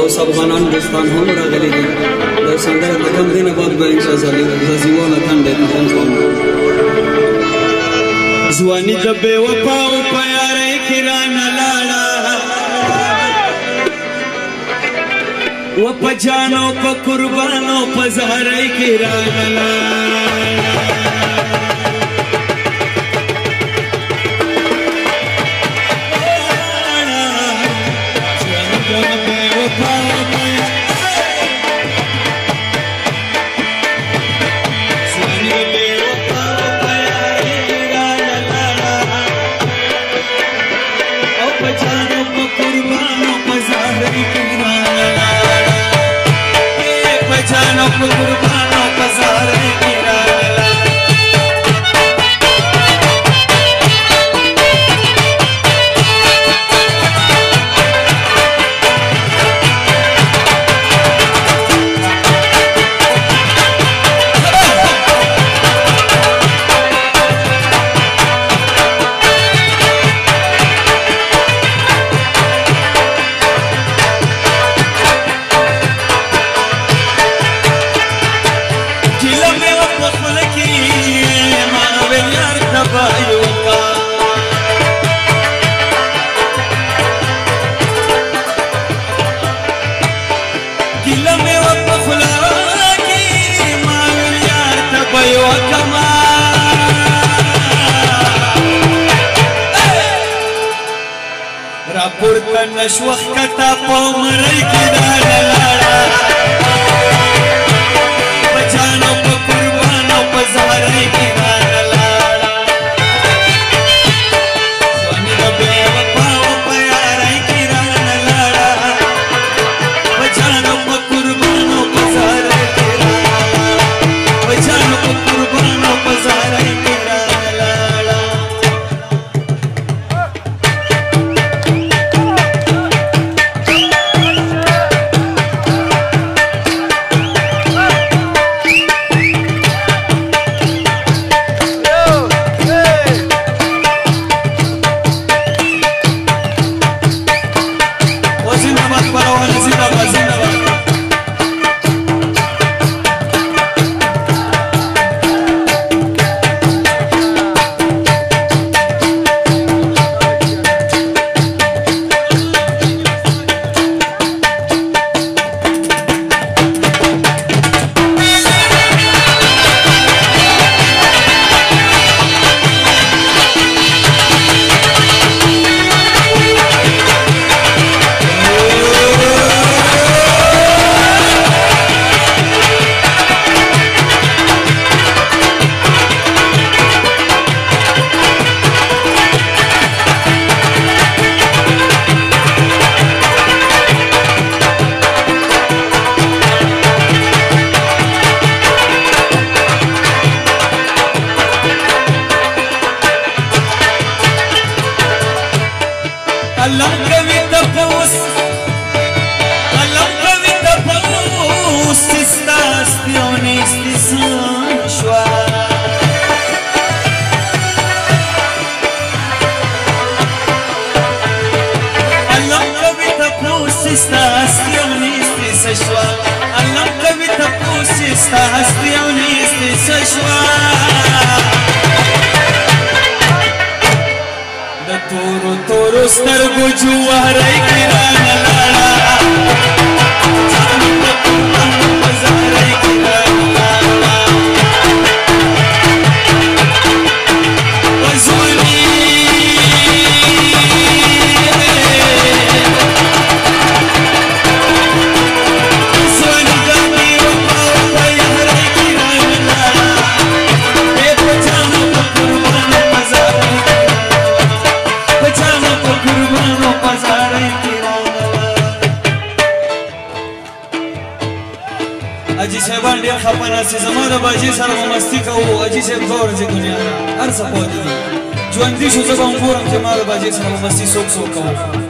اوس افغانان دوستان هم راغلي دي د سندره د کم دینه بعد به انشاءالله زیواله کنده انجام ځواني د بې وفا او په یارۍ کې رانه لاړه و په جان او په قربان او په زهرۍ کې رانه لاړه راپورته نشوخ کتا په مرۍ کې راله لاړه په جان او په قربان او په زهرۍ کې راله لاړه ځواني د بې وفا او په یارۍ کې راله لاړه په جان او په قربان او په زهرۍ کې راله لاړه په جان او په قربان او په زهرۍ کې سترګو جوهرۍ کې رانه لاړه جان په قربان په زهرۍ کې رانه لاړه په ځواني ځواني د بې وفا او په یارۍ کې رانه لاړه په جان په قربان په زهرۍ کې په جان په قربان په زهرۍ کې اجي صاحبان ډېر خفه ناست زما د باجي سره به مستي کوو اجي صاحب ښه ورځې دنیا ده هر څه پوه دي ژوندي شو زه به هم ګورم چې ما د باجي سره به مستي څوک کوو